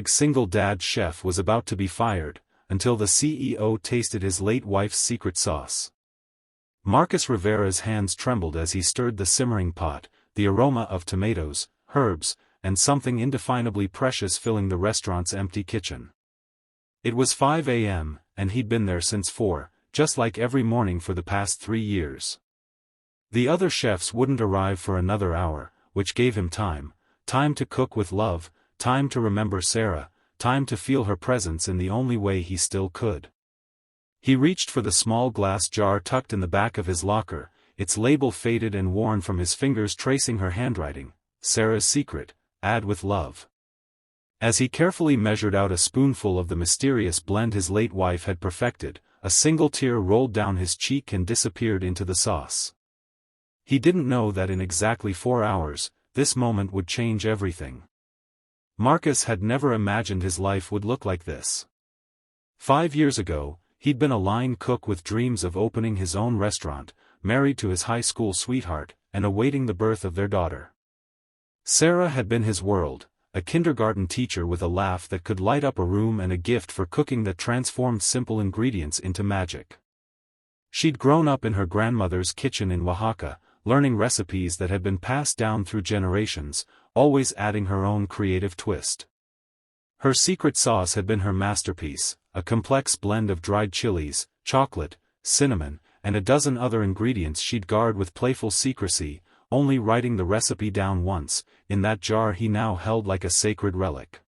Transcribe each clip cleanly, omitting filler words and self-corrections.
Single dad chef was about to be fired, until the CEO tasted his late wife's secret sauce. Marcus Rivera's hands trembled as he stirred the simmering pot, the aroma of tomatoes, herbs, and something indefinably precious filling the restaurant's empty kitchen. It was 5 a.m., and he'd been there since 4, just like every morning for the past 3 years. The other chefs wouldn't arrive for another hour, which gave him time to cook with love, time to remember Sarah, time to feel her presence in the only way he still could. He reached for the small glass jar tucked in the back of his locker, its label faded and worn from his fingers tracing her handwriting, Sarah's secret, add with love. As he carefully measured out a spoonful of the mysterious blend his late wife had perfected, a single tear rolled down his cheek and disappeared into the sauce. He didn't know that in exactly 4 hours, this moment would change everything. Marcus had never imagined his life would look like this. 5 years ago, he'd been a line cook with dreams of opening his own restaurant, married to his high school sweetheart, and awaiting the birth of their daughter. Sarah had been his world, a kindergarten teacher with a laugh that could light up a room and a gift for cooking that transformed simple ingredients into magic. She'd grown up in her grandmother's kitchen in Oaxaca, learning recipes that had been passed down through generations, always adding her own creative twist. Her secret sauce had been her masterpiece, a complex blend of dried chilies, chocolate, cinnamon, and a dozen other ingredients she'd guard with playful secrecy, only writing the recipe down once, in that jar he now held like a sacred relic.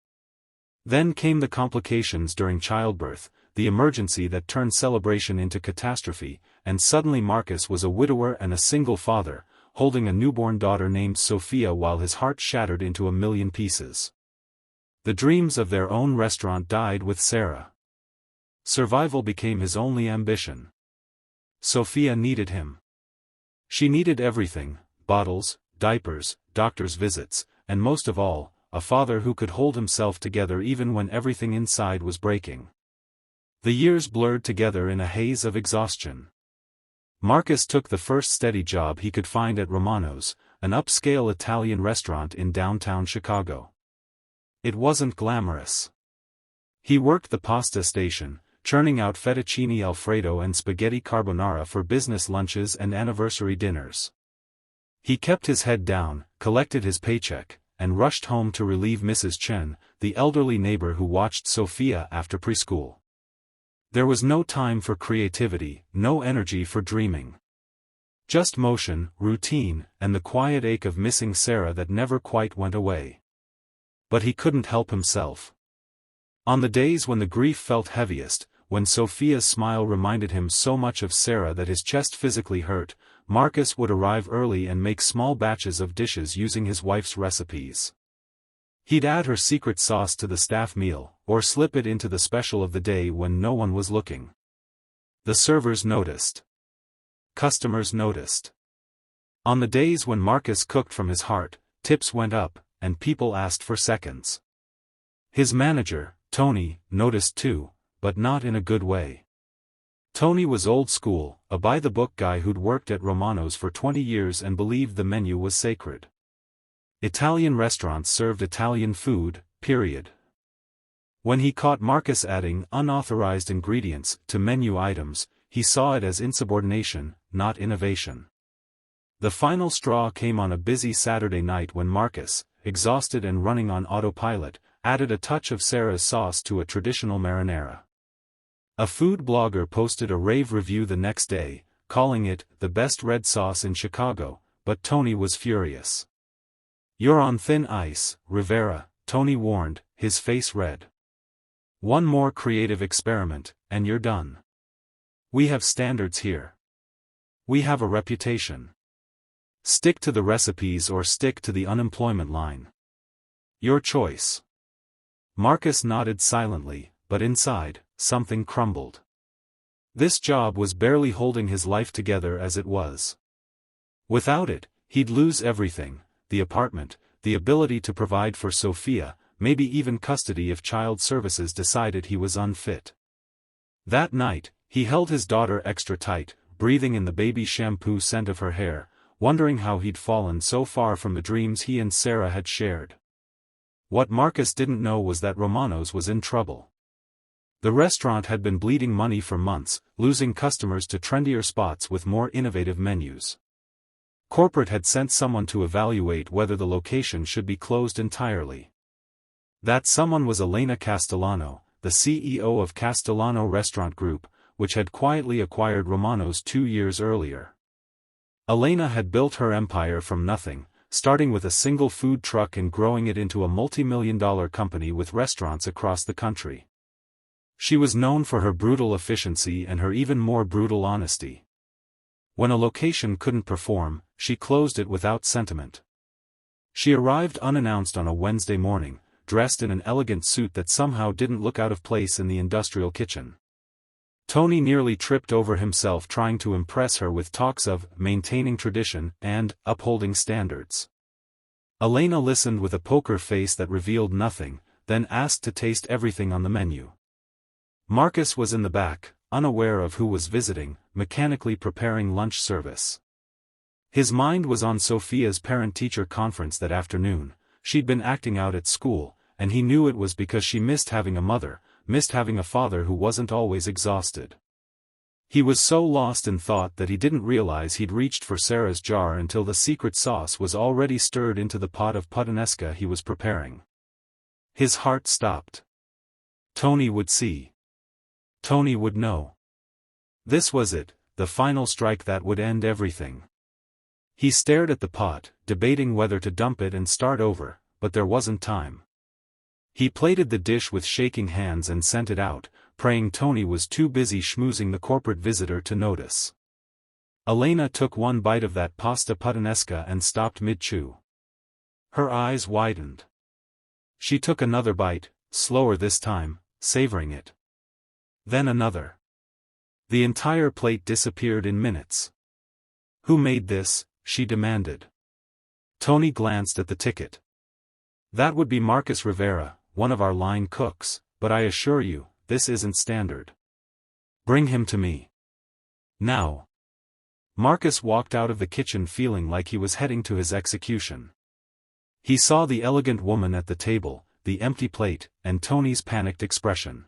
Then came the complications during childbirth, the emergency that turned celebration into catastrophe, and suddenly Marcus was a widower and a single father, holding a newborn daughter named Sophia while his heart shattered into a million pieces. The dreams of their own restaurant died with Sarah. Survival became his only ambition. Sophia needed him. She needed everything: bottles, diapers, doctor's visits, and most of all, a father who could hold himself together even when everything inside was breaking. The years blurred together in a haze of exhaustion. Marcus took the first steady job he could find at Romano's, an upscale Italian restaurant in downtown Chicago. It wasn't glamorous. He worked the pasta station, churning out fettuccine alfredo and spaghetti carbonara for business lunches and anniversary dinners. He kept his head down, collected his paycheck, and rushed home to relieve Mrs. Chen, the elderly neighbor who watched Sophia after preschool. There was no time for creativity, no energy for dreaming. Just motion, routine, and the quiet ache of missing Sarah that never quite went away. But he couldn't help himself. On the days when the grief felt heaviest, when Sophia's smile reminded him so much of Sarah that his chest physically hurt, Marcus would arrive early and make small batches of dishes using his wife's recipes. He'd add her secret sauce to the staff meal, or slip it into the special of the day when no one was looking. The servers noticed. Customers noticed. On the days when Marcus cooked from his heart, tips went up, and people asked for seconds. His manager, Tony, noticed too, but not in a good way. Tony was old school, a by-the-book guy who'd worked at Romano's for 20 years and believed the menu was sacred. Italian restaurants served Italian food, period. When he caught Marcus adding unauthorized ingredients to menu items, he saw it as insubordination, not innovation. The final straw came on a busy Saturday night when Marcus, exhausted and running on autopilot, added a touch of Sarah's sauce to a traditional marinara. A food blogger posted a rave review the next day, calling it the best red sauce in Chicago, but Tony was furious. "You're on thin ice, Rivera," Tony warned, his face red. "One more creative experiment, and you're done. We have standards here. We have a reputation. Stick to the recipes or stick to the unemployment line. Your choice." Marcus nodded silently, but inside, something crumbled. This job was barely holding his life together as it was. Without it, he'd lose everything: the apartment, the ability to provide for Sophia, maybe even custody if child services decided he was unfit. That night, he held his daughter extra tight, breathing in the baby shampoo scent of her hair, wondering how he'd fallen so far from the dreams he and Sarah had shared. What Marcus didn't know was that Romano's was in trouble. The restaurant had been bleeding money for months, losing customers to trendier spots with more innovative menus. Corporate had sent someone to evaluate whether the location should be closed entirely. That someone was Elena Castellano, the CEO of Castellano Restaurant Group, which had quietly acquired Romano's 2 years earlier. Elena had built her empire from nothing, starting with a single food truck and growing it into a multi-million-dollar company with restaurants across the country. She was known for her brutal efficiency and her even more brutal honesty. When a location couldn't perform, she closed it without sentiment. She arrived unannounced on a Wednesday morning, dressed in an elegant suit that somehow didn't look out of place in the industrial kitchen. Tony nearly tripped over himself trying to impress her with talks of maintaining tradition and upholding standards. Elena listened with a poker face that revealed nothing, then asked to taste everything on the menu. Marcus was in the back, unaware of who was visiting, mechanically preparing lunch service. His mind was on Sophia's parent-teacher conference that afternoon. She'd been acting out at school, and he knew it was because she missed having a mother, missed having a father who wasn't always exhausted. He was so lost in thought that he didn't realize he'd reached for Sarah's jar until the secret sauce was already stirred into the pot of puttanesca he was preparing. His heart stopped. Tony would see. Tony would know. This was it, the final strike that would end everything. He stared at the pot, debating whether to dump it and start over, but there wasn't time. He plated the dish with shaking hands and sent it out, praying Tony was too busy schmoozing the corporate visitor to notice. Elena took one bite of that pasta puttanesca and stopped mid-chew. Her eyes widened. She took another bite, slower this time, savoring it. Then another. The entire plate disappeared in minutes. "Who made this?" she demanded. Tony glanced at the ticket. "That would be Marcus Rivera, one of our line cooks, but I assure you, this isn't standard. Bring him to me. Now." Marcus walked out of the kitchen feeling like he was heading to his execution. He saw the elegant woman at the table, the empty plate, and Tony's panicked expression.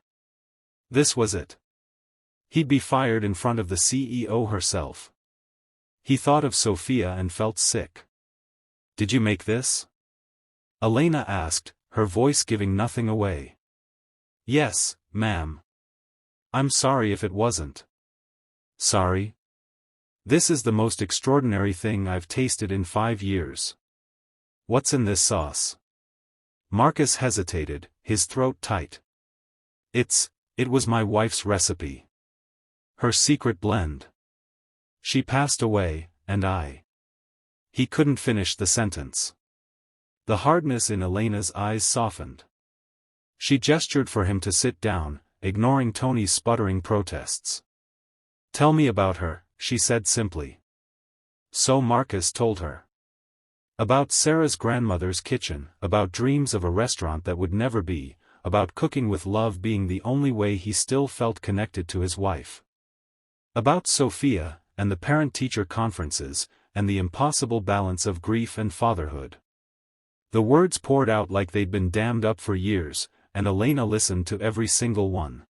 This was it. He'd be fired in front of the CEO herself. He thought of Sophia and felt sick. "Did you make this?" Elena asked, her voice giving nothing away. "Yes, ma'am." "I'm sorry if it wasn't." "Sorry? This is the most extraordinary thing I've tasted in 5 years. What's in this sauce?" Marcus hesitated, his throat tight. It was my wife's recipe. Her secret blend. She passed away, and He couldn't finish the sentence. The hardness in Elena's eyes softened. She gestured for him to sit down, ignoring Tony's sputtering protests. "Tell me about her," she said simply. So Marcus told her. About Sarah's grandmother's kitchen, about dreams of a restaurant that would never be, about cooking with love being the only way he still felt connected to his wife. About Sophia, and the parent-teacher conferences, and the impossible balance of grief and fatherhood. The words poured out like they'd been dammed up for years, and Elena listened to every single one.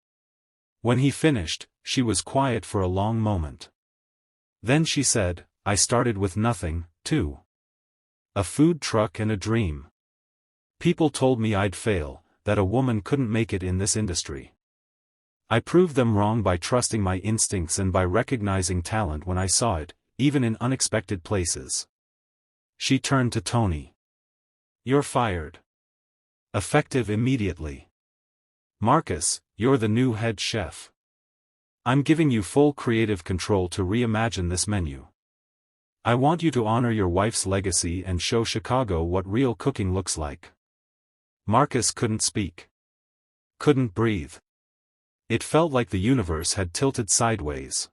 When he finished, she was quiet for a long moment. Then she said, "I started with nothing, too. A food truck and a dream. People told me I'd fail, that a woman couldn't make it in this industry. I proved them wrong by trusting my instincts and by recognizing talent when I saw it, even in unexpected places." She turned to Tony. "You're fired. Effective immediately. Marcus, you're the new head chef. I'm giving you full creative control to reimagine this menu. I want you to honor your wife's legacy and show Chicago what real cooking looks like." Marcus couldn't speak. Couldn't breathe. It felt like the universe had tilted sideways.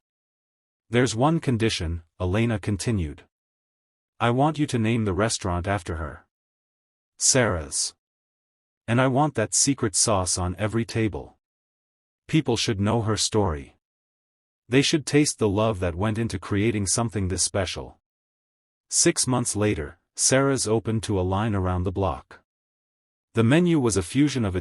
"There's one condition," Elena continued. "I want you to name the restaurant after her. Sarah's. And I want that secret sauce on every table. People should know her story. They should taste the love that went into creating something this special." 6 months later, Sarah's opened to a line around the block. The menu was a fusion of